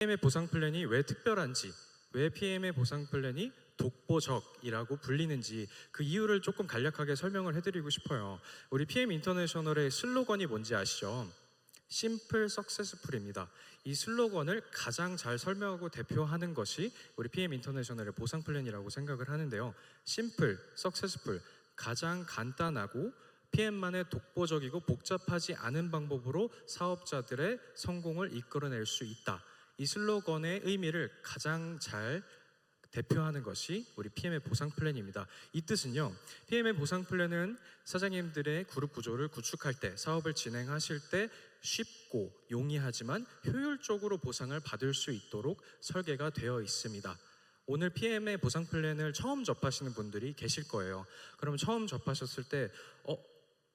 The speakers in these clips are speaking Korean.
PM의 보상 플랜이 왜 특별한지, 왜 PM의 보상 플랜이 독보적이라고 불리는지 그 이유를 조금 간략하게 설명을 해드리고 싶어요. 우리 PM 인터내셔널의 슬로건이 뭔지 아시죠? Simple Successful입니다. 이 슬로건을 가장 잘 설명하고 대표하는 것이 우리 PM 인터내셔널의 보상 플랜이라고 생각을 하는데요. Simple, Successful, 가장 간단하고 PM만의 독보적이고 복잡하지 않은 방법으로 사업자들의 성공을 이끌어낼 수 있다. 이 슬로건의 의미를 가장 잘 대표하는 것이 우리 PM의 보상 플랜입니다. 이 뜻은요, PM의 보상 플랜은 사장님들의 그룹 구조를 구축할 때, 사업을 진행하실 때 쉽고 용이하지만 효율적으로 보상을 받을 수 있도록 설계가 되어 있습니다. 오늘 PM의 보상 플랜을 처음 접하시는 분들이 계실 거예요. 그럼 처음 접하셨을 때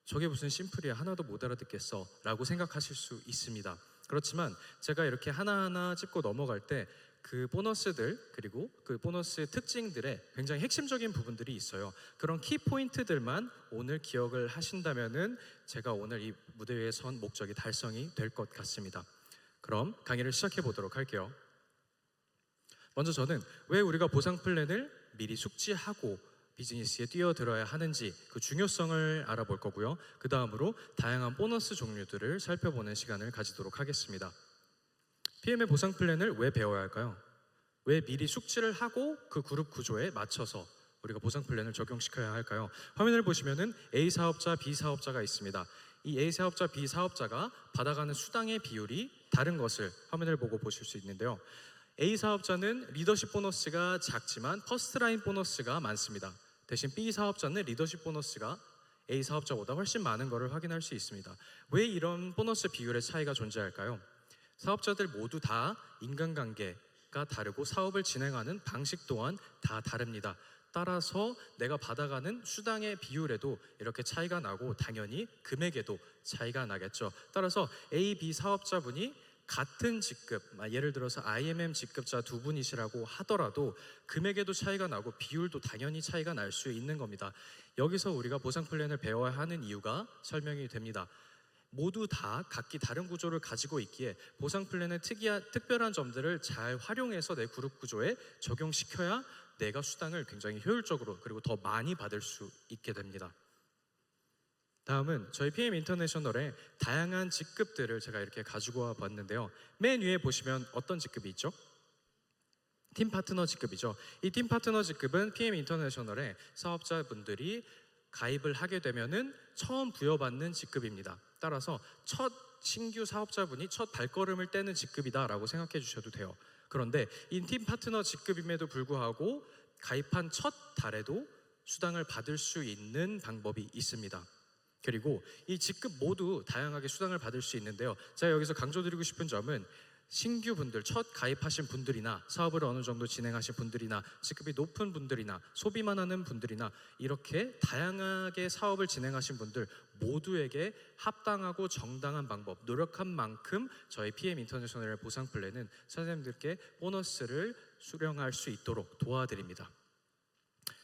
저게 무슨 심플이야, 하나도 못 알아듣겠어 라고 생각하실 수 있습니다. 그렇지만 제가 이렇게 하나하나 짚고 넘어갈 때 그 보너스들, 그리고 그 보너스의 특징들의 굉장히 핵심적인 부분들이 있어요. 그런 키포인트들만 오늘 기억을 하신다면은 제가 오늘 이 무대 위에 선 목적이 달성이 될 것 같습니다. 그럼 강의를 시작해 보도록 할게요. 먼저 저는 왜 우리가 보상 플랜을 미리 숙지하고 비즈니스에 뛰어들어야 하는지 그 중요성을 알아볼 거고요. 그 다음으로 다양한 보너스 종류들을 살펴보는 시간을 가지도록 하겠습니다. PM의 보상 플랜을 왜 배워야 할까요? 왜 미리 숙지를 하고 그 그룹 구조에 맞춰서 우리가 보상 플랜을 적용시켜야 할까요? 화면을 보시면은 A 사업자, B 사업자가 있습니다. 이 A 사업자, B 사업자가 받아가는 수당의 비율이 다른 것을 화면을 보고 보실 수 있는데요. A 사업자는 리더십 보너스가 작지만 퍼스트라인 보너스가 많습니다. 대신 B 사업자는 리더십 보너스가 A 사업자보다 훨씬 많은 것을 확인할 수 있습니다. 왜 이런 보너스 비율의 차이가 존재할까요? 사업자들 모두 다 인간관계가 다르고 사업을 진행하는 방식 또한 다 다릅니다. 따라서 내가 받아가는 수당의 비율에도 이렇게 차이가 나고 당연히 금액에도 차이가 나겠죠. 따라서 A, B 사업자분이 같은 직급, 예를 들어서 IMM 직급자 두 분이시라고 하더라도 금액에도 차이가 나고 비율도 당연히 차이가 날 수 있는 겁니다. 여기서 우리가 보상 플랜을 배워야 하는 이유가 설명이 됩니다. 모두 다 각기 다른 구조를 가지고 있기에 보상 플랜의 특별한 점들을 잘 활용해서 내 그룹 구조에 적용시켜야 내가 수당을 굉장히 효율적으로 그리고 더 많이 받을 수 있게 됩니다. 다음은 저희 PM 인터내셔널의 다양한 직급들을 제가 이렇게 가지고 와 봤는데요. 맨 위에 보시면 어떤 직급이 있죠? 팀 파트너 직급이죠. 이 팀 파트너 직급은 PM 인터내셔널의 사업자분들이 가입을 하게 되면은 처음 부여받는 직급입니다. 따라서 첫 신규 사업자분이 첫 발걸음을 떼는 직급이다라고 생각해 주셔도 돼요. 그런데 이 팀 파트너 직급임에도 불구하고 가입한 첫 달에도 수당을 받을 수 있는 방법이 있습니다. 그리고 이 직급 모두 다양하게 수당을 받을 수 있는데요. 제가 여기서 강조드리고 싶은 점은 신규 분들, 첫 가입하신 분들이나 사업을 어느 정도 진행하신 분들이나 직급이 높은 분들이나 소비만 하는 분들이나 이렇게 다양하게 사업을 진행하신 분들 모두에게 합당하고 정당한 방법, 노력한 만큼 저희 PM 인터내셔널의 보상 플랜은 선생님들께 보너스를 수령할 수 있도록 도와드립니다.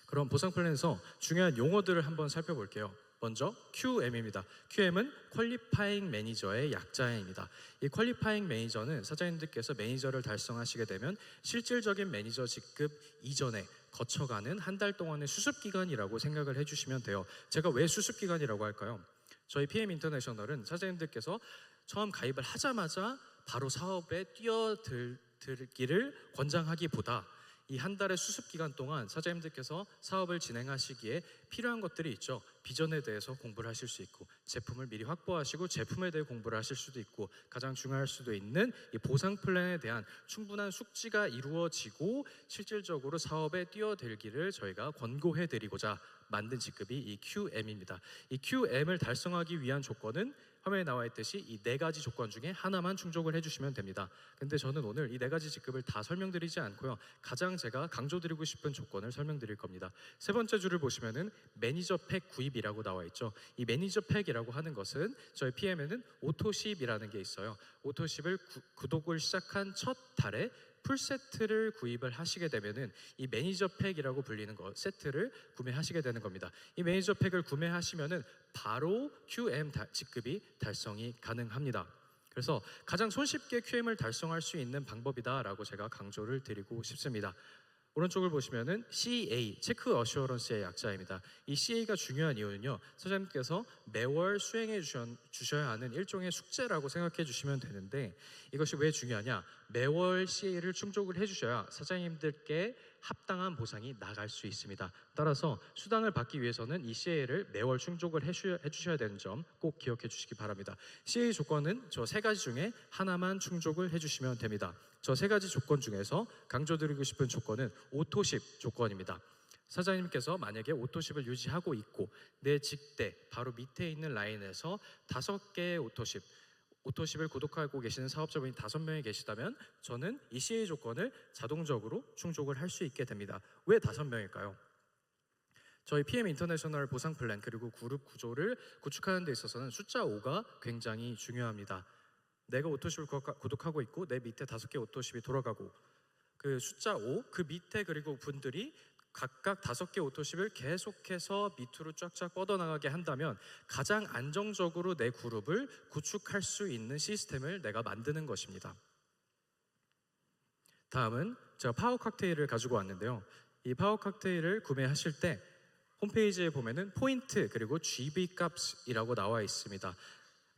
그럼 보상 플랜에서 중요한 용어들을 한번 살펴볼게요. 먼저 QM입니다. QM은 퀄리파잉 매니저의 약자입니다. 이 퀄리파잉 매니저는 사장님들께서 매니저를 달성하시게 되면 실질적인 매니저 직급 이전에 거쳐가는 한 달 동안의 수습기간이라고 생각을 해주시면 돼요. 제가 왜 수습기간이라고 할까요? 저희 PM 인터내셔널은 사장님들께서 처음 가입을 하자마자 바로 사업에 뛰어들기를 권장하기보다 이 한 달의 수습 기간 동안 사장님들께서 사업을 진행하시기에 필요한 것들이 있죠. 비전에 대해서 공부를 하실 수 있고 제품을 미리 확보하시고 제품에 대해 공부를 하실 수도 있고 가장 중요할 수도 있는 이 보상 플랜에 대한 충분한 숙지가 이루어지고 실질적으로 사업에 뛰어들기를 저희가 권고해 드리고자 만든 직급이 이 QM입니다. 이 QM을 달성하기 위한 조건은 화면에 나와 있듯이 이 네 가지 조건 중에 하나만 충족을 해주시면 됩니다. 근데 저는 오늘 이 네 가지 직급을 다 설명드리지 않고요. 가장 제가 강조드리고 싶은 조건을 설명드릴 겁니다. 세 번째 줄을 보시면은 매니저 팩 구입이라고 나와 있죠. 이 매니저 팩이라고 하는 것은 저희 PM에는 오토십이라는 게 있어요. 오토십을 구독을 시작한 첫 달에 풀세트를 구입을 하시게 되면은 이 매니저 팩이라고 불리는 것 세트를 구매하시게 되는 겁니다. 이 매니저 팩을 구매하시면은 바로 QM 직급이 달성이 가능합니다. 그래서 가장 손쉽게 QM을 달성할 수 있는 방법이다라고 제가 강조를 드리고 싶습니다. 오른쪽을 보시면은 CA, 체크 어슈어런스의 약자입니다. 이 CA가 중요한 이유는요, 사장님께서 매월 수행해 주셔야 하는 일종의 숙제라고 생각해 주시면 되는데, 이것이 왜 중요하냐? 매월 CA를 충족을 해주셔야 사장님들께 합당한 보상이 나갈 수 있습니다. 따라서 수당을 받기 위해서는 이 CA를 매월 충족을 해주셔야 되는 점 꼭 기억해 주시기 바랍니다. CA 조건은 저 세 가지 중에 하나만 충족을 해주시면 됩니다. 저 세 가지 조건 중에서 강조드리고 싶은 조건은 오토십 조건입니다. 사장님께서 만약에 오토십을 유지하고 있고 내 직대 바로 밑에 있는 라인에서 5개의 오토십을 구독하고 계시는 사업자분이 5명이 계시다면 저는 이 CA 조건을 자동적으로 충족을 할 수 있게 됩니다. 왜 5명일까요? 저희 PM 인터내셔널 보상 플랜 그리고 그룹 구조를 구축하는 데 있어서는 숫자 5가 굉장히 중요합니다. 내가 오토십을 구독하고 있고 내 밑에 5개 오토십이 돌아가고 그 숫자 5, 그 밑에 그리고 분들이 각각 5개 오토십을 계속해서 밑으로 쫙쫙 뻗어나가게 한다면 가장 안정적으로 내 그룹을 구축할 수 있는 시스템을 내가 만드는 것입니다. 다음은 제가 파워 칵테일을 가지고 왔는데요. 이 파워 칵테일을 구매하실 때 홈페이지에 보면은 포인트 그리고 GB 값이라고 나와 있습니다.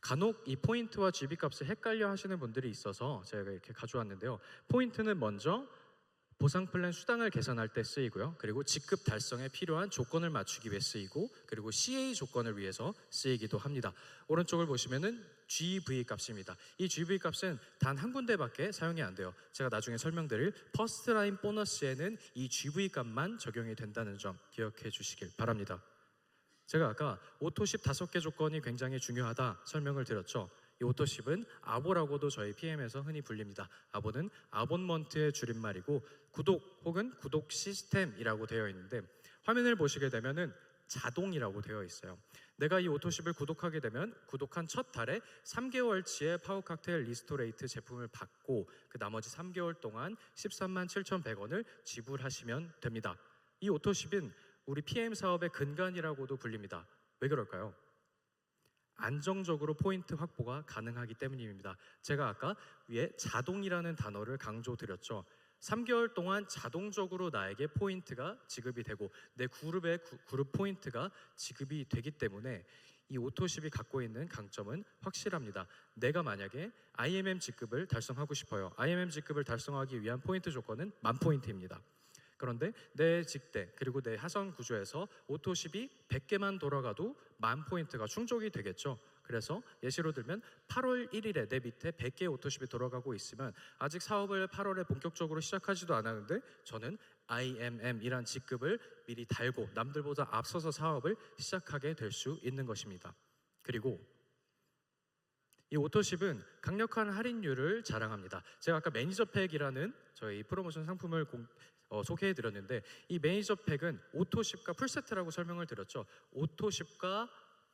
간혹 이 포인트와 GB 값을 헷갈려 하시는 분들이 있어서 제가 이렇게 가져왔는데요. 포인트는 먼저 보상 플랜 수당을 계산할 때 쓰이고요. 그리고 직급 달성에 필요한 조건을 맞추기 위해 쓰이고, 그리고 CA 조건을 위해서 쓰이기도 합니다. 오른쪽을 보시면은 GV 값입니다. 이 GV 값은 단 한 군데밖에 사용이 안 돼요. 제가 나중에 설명드릴 퍼스트 라인 보너스에는 이 GV 값만 적용이 된다는 점 기억해 주시길 바랍니다. 제가 아까 오토십 5개 조건이 굉장히 중요하다 설명을 드렸죠. 이 오토십은 아보라고도 저희 PM에서 흔히 불립니다. 아보는 아본먼트의 줄임말이고 구독 혹은 구독 시스템이라고 되어 있는데, 화면을 보시게 되면은 자동이라고 되어 있어요. 내가 이 오토십을 구독하게 되면 구독한 첫 달에 3개월치의 파워 칵테일 리스토레이트 제품을 받고 그 나머지 3개월 동안 13만 7,100원을 지불하시면 됩니다. 이 오토십은 우리 PM 사업의 근간이라고도 불립니다. 왜 그럴까요? 안정적으로 포인트 확보가 가능하기 때문입니다. 제가 아까 위에 자동이라는 단어를 강조드렸죠. 3개월 동안 자동적으로 나에게 포인트가 지급이 되고 내 그룹의 그룹 포인트가 지급이 되기 때문에 이 오토십이 갖고 있는 강점은 확실합니다. 내가 만약에 IMM 직급을 달성하고 싶어요. IMM 직급을 달성하기 위한 포인트 조건은 10,000포인트입니다. 그런데 내 직대 그리고 내 하선 구조에서 오토십이 100개만 돌아가도 10,000포인트가 충족이 되겠죠. 그래서 예시로 들면 8월 1일에 내 밑에 100개의 오토십이 돌아가고 있으면 아직 사업을 8월에 본격적으로 시작하지도 않았는데 저는 IMM이란 직급을 미리 달고 남들보다 앞서서 사업을 시작하게 될 수 있는 것입니다. 그리고 이 오토십은 강력한 할인율을 자랑합니다. 제가 아까 매니저팩이라는 저희 프로모션 상품을 소개해드렸는데 이 매니저팩은 오토십과 풀세트라고 설명을 드렸죠.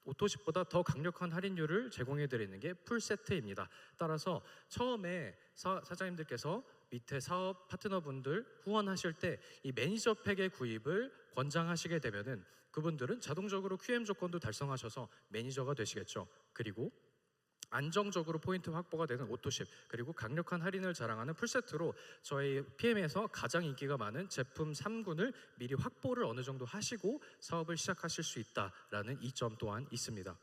오토십보다 더 강력한 할인율을 제공해드리는 게 풀세트입니다. 따라서 처음에 사장님들께서 밑에 사업 파트너분들 후원하실 때 이 매니저팩의 구입을 권장하시게 되면은 그분들은 자동적으로 QM 조건도 달성하셔서 매니저가 되시겠죠. 그리고 안정적으로 포인트 확보가 되는 오토십 그리고 강력한 할인을 자랑하는 풀세트로 저희 PM에서 가장 인기가 많은 제품 3군을 미리 확보를 어느 정도 하시고 사업을 시작하실 수 있다라는 이점 또한 있습니다.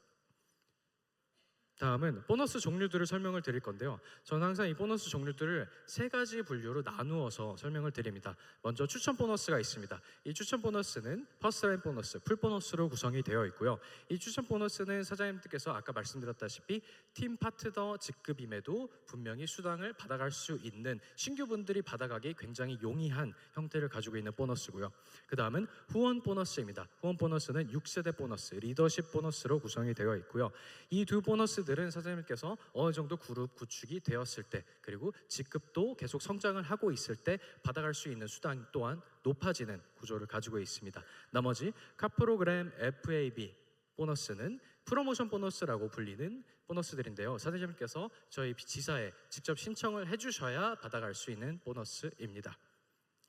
다음은 보너스 종류들을 설명을 드릴 건데요. 저는 항상 이 보너스 종류들을 3가지 분류로 나누어서 설명을 드립니다. 먼저 추천 보너스가 있습니다. 이 추천 보너스는 퍼스트라인 보너스, 풀 보너스로 구성이 되어 있고요. 이 추천 보너스는 사장님들께서 아까 말씀드렸다시피 팀 파트너 직급임에도 분명히 수당을 받아갈 수 있는 신규분들이 받아가기 굉장히 용이한 형태를 가지고 있는 보너스고요. 그 다음은 후원 보너스입니다. 후원 보너스는 6세대 보너스, 리더십 보너스로 구성이 되어 있고요. 이 두 보너스들은 사장님께서 어느 정도 그룹 구축이 되었을 때 그리고 직급도 계속 성장을 하고 있을 때 받아갈 수 있는 수당 또한 높아지는 구조를 가지고 있습니다. 나머지 카프로그램 FAB 보너스는 프로모션 보너스라고 불리는 보너스들인데요. 사장님께서 저희 지사에 직접 신청을 해주셔야 받아갈 수 있는 보너스입니다.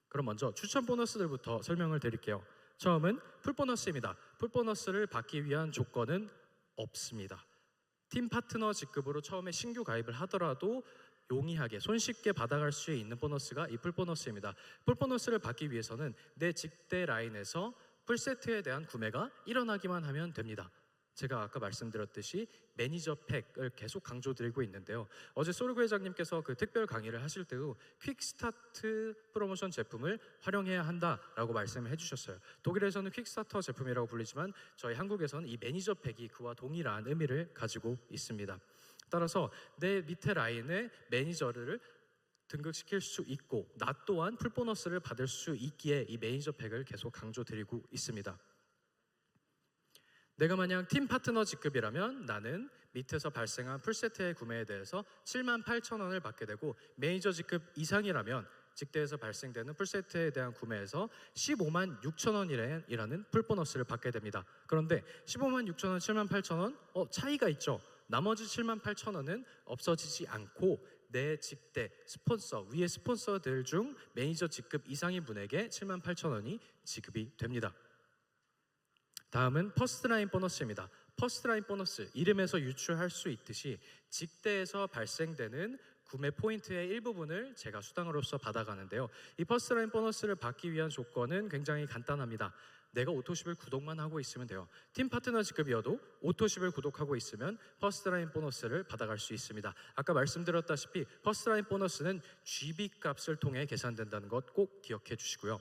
그럼 먼저 추천 보너스들부터 설명을 드릴게요. 처음은 풀 보너스입니다. 풀 보너스를 받기 위한 조건은 없습니다. 팀 파트너 직급으로 처음에 신규 가입을 하더라도 용이하게 손쉽게 받아갈 수 있는 보너스가 이 풀보너스입니다. 풀보너스를 받기 위해서는 내 직대 라인에서 풀세트에 대한 구매가 일어나기만 하면 됩니다. 제가 아까 말씀드렸듯이 매니저 팩을 계속 강조드리고 있는데요. 어제 소르구 회장님께서 그 특별 강의를 하실 때도 퀵스타트 프로모션 제품을 활용해야 한다라고 말씀을 해주셨어요. 독일에서는 퀵스타터 제품이라고 불리지만 저희 한국에서는 이 매니저 팩이 그와 동일한 의미를 가지고 있습니다. 따라서 내 밑에 라인에 매니저를 등극시킬 수 있고 나 또한 풀보너스를 받을 수 있기에 이 매니저 팩을 계속 강조드리고 있습니다. 내가 만약 팀 파트너 직급이라면 나는 밑에서 발생한 풀세트의 구매에 대해서 78,000원을 받게 되고, 매니저 직급 이상이라면 직대에서 발생되는 풀세트에 대한 구매에서 156,000원이라는 풀보너스를 받게 됩니다. 그런데 156,000원, 78,000원 차이가 있죠. 나머지 78,000원은 없어지지 않고 내 직대 스폰서, 위의 스폰서들 중 매니저 직급 이상인 분에게 78,000원이 지급이 됩니다. 다음은 퍼스트라인 보너스입니다. 퍼스트라인 보너스, 이름에서 유추할 수 있듯이 직대에서 발생되는 구매 포인트의 일부분을 제가 수당으로서 받아가는데요. 이 퍼스트라인 보너스를 받기 위한 조건은 굉장히 간단합니다. 내가 오토십을 구독만 하고 있으면 돼요. 팀 파트너 직급이어도 오토십을 구독하고 있으면 퍼스트라인 보너스를 받아갈 수 있습니다. 아까 말씀드렸다시피 퍼스트라인 보너스는 GB 값을 통해 계산된다는 것 꼭 기억해 주시고요.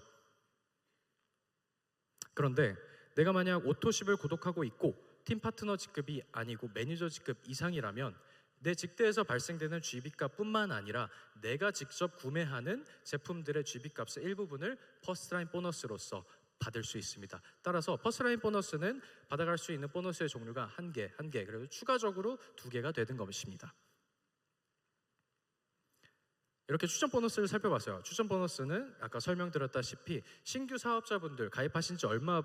그런데 내가 만약 오토십을 구독하고 있고 팀 파트너 직급이 아니고 매니저 직급 이상이라면 내 직대에서 발생되는 GB값뿐만 아니라 내가 직접 구매하는 제품들의 GB값의 일부분을 퍼스트라인 보너스로서 받을 수 있습니다. 따라서 퍼스트라인 보너스는 받아갈 수 있는 보너스의 종류가 한 개, 그리고 추가적으로 2개가 되는 것입니다. 이렇게 추천 보너스를 살펴봤어요. 추천 보너스는 아까 설명드렸다시피 신규 사업자분들, 가입하신 지 얼마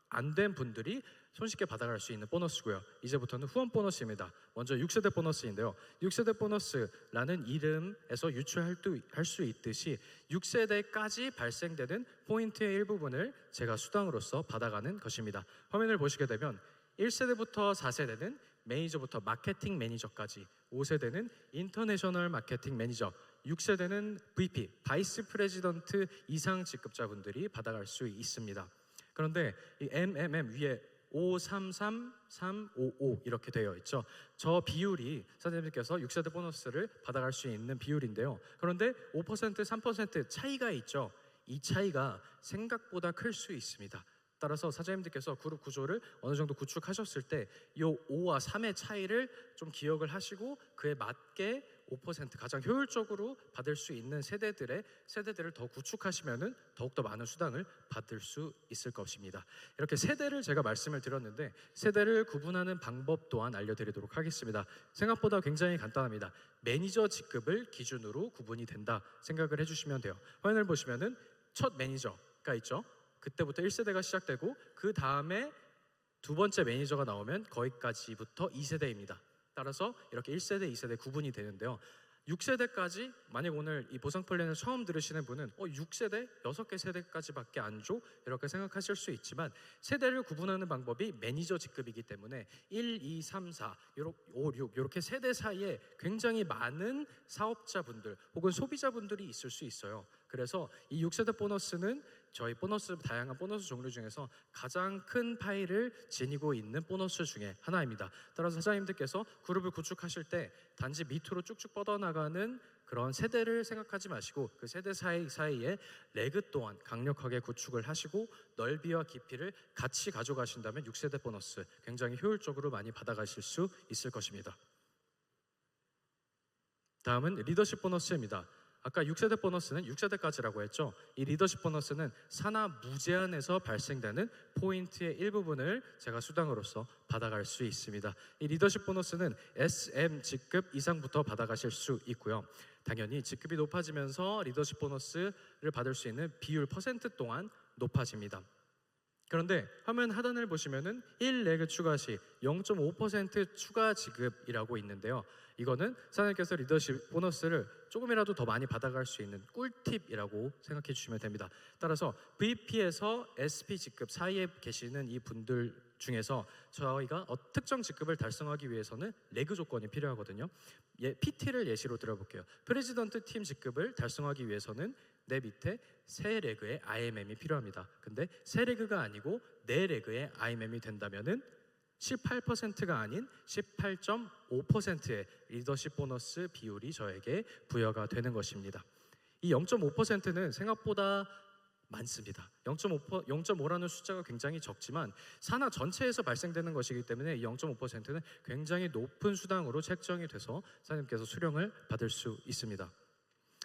안 된 분들이 손쉽게 받아갈 수 있는 보너스고요. 이제부터는 후원 보너스입니다. 먼저 6세대 보너스인데요. 6세대 보너스라는 이름에서 유추할 수 있듯이 6세대까지 발생되는 포인트의 일부분을 제가 수당으로서 받아가는 것입니다. 화면을 보시게 되면 1세대부터 4세대는 매니저부터 마케팅 매니저까지, 5세대는 인터내셔널 마케팅 매니저, 6세대는 VP, 바이스 프레지던트 이상 직급자분들이 받아갈 수 있습니다. 그런데 이 MMM 위에 533355 이렇게 되어 있죠. 저 비율이 사장님께서 6세대 보너스를 받아갈 수 있는 비율인데요. 그런데 5%, 3% 차이가 있죠. 이 차이가 생각보다 클 수 있습니다. 따라서 사장님들께서 그룹 구조를 어느 정도 구축하셨을 때 이 5와 3의 차이를 좀 기억을 하시고 그에 맞게 5% 가장 효율적으로 받을 수 있는 세대들을 더 구축하시면은 더욱더 많은 수당을 받을 수 있을 것입니다. 이렇게 세대를 제가 말씀을 드렸는데 세대를 구분하는 방법 또한 알려드리도록 하겠습니다. 생각보다 굉장히 간단합니다. 매니저 직급을 기준으로 구분이 된다 생각을 해주시면 돼요. 화면을 보시면은 첫 매니저가 있죠. 그때부터 1세대가 시작되고 그 다음에 두 번째 매니저가 나오면 거기까지부터 2세대입니다. 따라서 이렇게 1세대, 2세대 구분이 되는데요. 6세대까지 만약 오늘 이 보상 플랜을 처음 들으시는 분은 6세대, 6개 세대까지밖에 안 줘? 이렇게 생각하실 수 있지만 세대를 구분하는 방법이 매니저 직급이기 때문에 1, 2, 3, 4, 5, 6 이렇게 세대 사이에 굉장히 많은 사업자분들 혹은 소비자분들이 있을 수 있어요. 그래서 이 6세대 보너스는 저희 다양한 보너스 종류 중에서 가장 큰 파일을 지니고 있는 보너스 중에 하나입니다. 따라서 사장님들께서 그룹을 구축하실 때 단지 밑으로 쭉쭉 뻗어나가는 그런 세대를 생각하지 마시고 그 세대 사이에 레그 또한 강력하게 구축을 하시고 넓이와 깊이를 같이 가져가신다면 6세대 보너스 굉장히 효율적으로 많이 받아가실 수 있을 것입니다. 다음은 리더십 보너스입니다. 아까 6세대 보너스는 6세대까지라고 했죠. 이 리더십 보너스는 산하 무제한에서 발생되는 포인트의 일부분을 제가 수당으로서 받아갈 수 있습니다. 이 리더십 보너스는 SM 직급 이상부터 받아가실 수 있고요. 당연히 직급이 높아지면서 리더십 보너스를 받을 수 있는 비율 퍼센트 또한 높아집니다. 그런데 화면 하단을 보시면은 1레그 추가 시 0.5% 추가 지급이라고 있는데요. 이거는 사장님께서 리더십 보너스를 조금이라도 더 많이 받아갈 수 있는 꿀팁이라고 생각해 주시면 됩니다. 따라서 VP에서 SP 직급 사이에 계시는 이 분들 중에서 저희가 특정 직급을 달성하기 위해서는 레그 조건이 필요하거든요. PT를 예시로 들어볼게요. 프레지던트 팀 직급을 달성하기 위해서는 내 밑에 세 레그의 IMM이 필요합니다. 근데 세 레그가 아니고 네 레그의 IMM이 된다면은 18%가 아닌 18.5%의 리더십 보너스 비율이 저에게 부여가 되는 것입니다. 이 0.5%는 생각보다 많습니다. 0.5라는 숫자가 굉장히 적지만 산하 전체에서 발생되는 것이기 때문에 이 0.5%는 굉장히 높은 수당으로 책정이 돼서 사장님께서 수령을 받을 수 있습니다.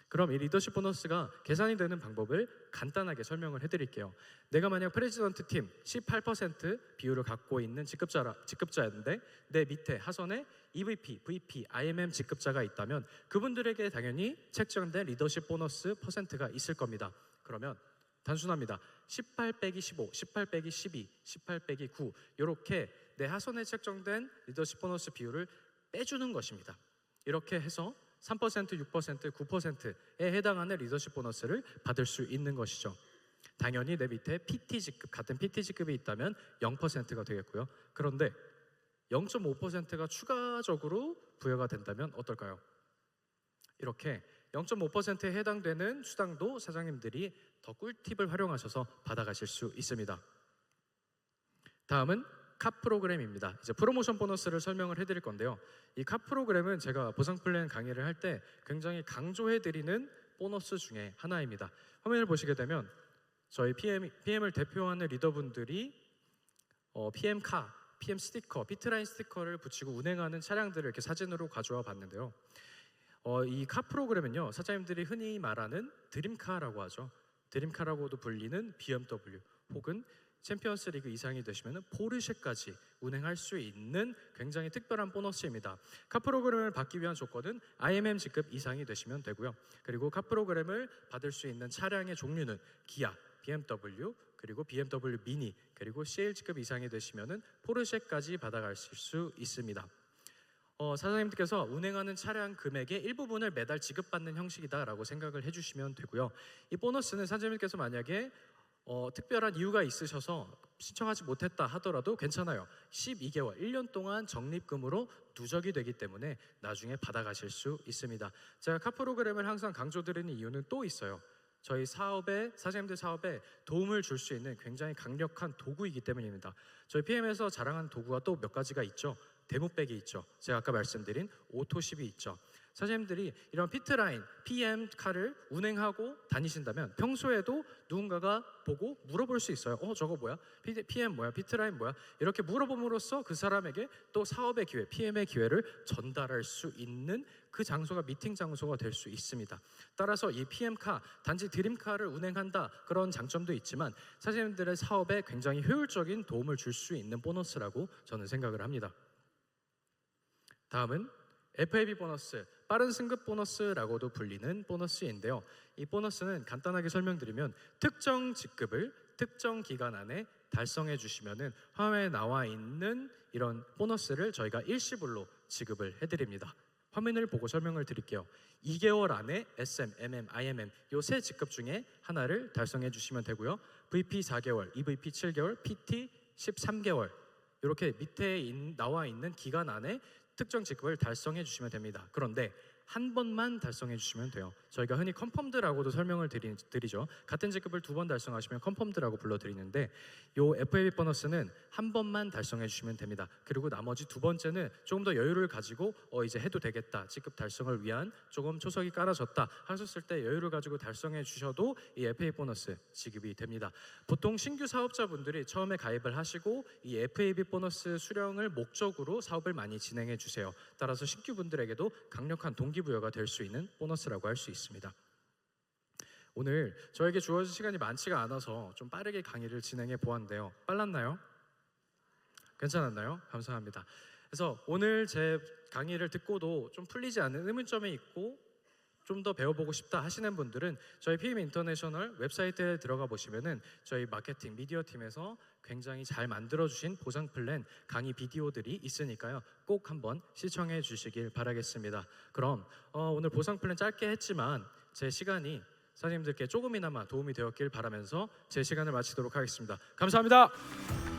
그럼 이 리더십 보너스가 계산이 되는 방법을 간단하게 설명을 해드릴게요. 내가 만약 프레지던트 팀 18% 비율을 갖고 있는 직급자인데 내 밑에 하선에 EVP, VP, IMM 직급자가 있다면 그분들에게 당연히 책정된 리더십 보너스 퍼센트가 있을 겁니다. 그러면 단순합니다. 18 빼기 15, 18 빼기 12, 18 빼기 9 이렇게 내 하선에 책정된 리더십 보너스 비율을 빼주는 것입니다. 이렇게 해서 3%, 6%, 9%에 해당하는 리더십 보너스를 받을 수 있는 것이죠. 당연히 내 밑에 PT 직급, 같은 PT 직급이 있다면 0%가 되겠고요. 그런데 0.5%가 추가적으로 부여가 된다면 어떨까요? 이렇게 0.5%에 해당되는 수당도 사장님들이 더 꿀팁을 활용하셔서 받아가실 수 있습니다. 다음은 카 프로그램입니다. 이제 프로모션 보너스를 설명을 해드릴 건데요. 이 카 프로그램은 제가 보상 플랜 강의를 할 때 굉장히 강조해드리는 보너스 중에 하나입니다. 화면을 보시게 되면 저희 PM을 대표하는 리더분들이 PM카, PM 스티커, 피트라인 스티커를 붙이고 운행하는 차량들을 이렇게 사진으로 가져와 봤는데요. 이 카 프로그램은요, 사장님들이 흔히 말하는 드림카라고 하죠. 드림카라고도 불리는 BMW 혹은 챔피언스 리그 이상이 되시면 포르쉐까지 운행할 수 있는 굉장히 특별한 보너스입니다. 카 프로그램을 받기 위한 조건은 IMM 직급 이상이 되시면 되고요. 그리고 카 프로그램을 받을 수 있는 차량의 종류는 기아, BMW, 그리고 BMW 미니, 그리고 CL 직급 이상이 되시면 포르쉐까지 받아가실 수 있습니다. 사장님께서 운행하는 차량 금액의 일부분을 매달 지급받는 형식이다라고 생각을 해주시면 되고요. 이 보너스는 사장님께서 만약에 특별한 이유가 있으셔서 신청하지 못했다 하더라도 괜찮아요. 12개월, 1년 동안 적립금으로 누적이 되기 때문에 나중에 받아가실 수 있습니다. 제가 카 프로그램을 항상 강조드리는 이유는 또 있어요. 저희 사업에, 사장님들 사업에 도움을 줄 수 있는 굉장히 강력한 도구이기 때문입니다. 저희 PM에서 자랑하는 도구가 또 몇 가지가 있죠. 데모백이 있죠. 제가 아까 말씀드린 오토십이 있죠. 사장님들이 이런 피트라인, PM카를 운행하고 다니신다면 평소에도 누군가가 보고 물어볼 수 있어요. 저거 뭐야? PM 뭐야? 피트라인 뭐야? 이렇게 물어봄으로써 그 사람에게 또 사업의 기회, PM의 기회를 전달할 수 있는 그 장소가 미팅 장소가 될 수 있습니다. 따라서 이 PM카, 단지 드림카를 운행한다 그런 장점도 있지만 사장님들의 사업에 굉장히 효율적인 도움을 줄 수 있는 보너스라고 저는 생각을 합니다. 다음은 FAB 보너스, 빠른 승급 보너스라고도 불리는 보너스인데요. 이 보너스는 간단하게 설명드리면 특정 직급을 특정 기간 안에 달성해 주시면은 화면에 나와 있는 이런 보너스를 저희가 일시불로 지급을 해드립니다. 화면을 보고 설명을 드릴게요. 2개월 안에 SM, MM, IMM 요 세 직급 중에 하나를 달성해 주시면 되고요. VP 4개월, EVP 7개월, PT 13개월 이렇게 밑에 나와 있는 기간 안에 특정 직급을 달성해 주시면 됩니다. 그런데 한 번만 달성해 주시면 돼요. 저희가 흔히 컨펌드라고도 설명을 드리죠. 같은 직급을 2번 달성하시면 컨펌드라고 불러드리는데 요 FAB 보너스는 한 번만 달성해 주시면 됩니다. 그리고 나머지 두 번째는 조금 더 여유를 가지고 이제 해도 되겠다, 직급 달성을 위한 조금 초석이 깔아졌다 하셨을 때 여유를 가지고 달성해 주셔도 이 FAB 보너스 지급이 됩니다. 보통 신규 사업자분들이 처음에 가입을 하시고 이 FAB 보너스 수령을 목적으로 사업을 많이 진행해 주세요. 따라서 신규분들에게도 강력한 동기부여가 될 수 있는 보너스라고 할 수 있습니다. 오늘 저에게 주어진 시간이 많지가 않아서 좀 빠르게 강의를 진행해 보았는데요. 빨랐나요? 괜찮았나요? 감사합니다. 그래서 오늘 제 강의를 듣고도 좀 풀리지 않는 의문점이 있고 좀 더 배워보고 싶다 하시는 분들은 저희 PM 인터내셔널 웹사이트에 들어가 보시면은 저희 마케팅 미디어 팀에서 굉장히 잘 만들어주신 보상 플랜 강의 비디오들이 있으니까요. 꼭 한번 시청해 주시길 바라겠습니다. 그럼 오늘 보상 플랜 짧게 했지만 제 시간이 선생님들께 조금이나마 도움이 되었길 바라면서 제 시간을 마치도록 하겠습니다. 감사합니다.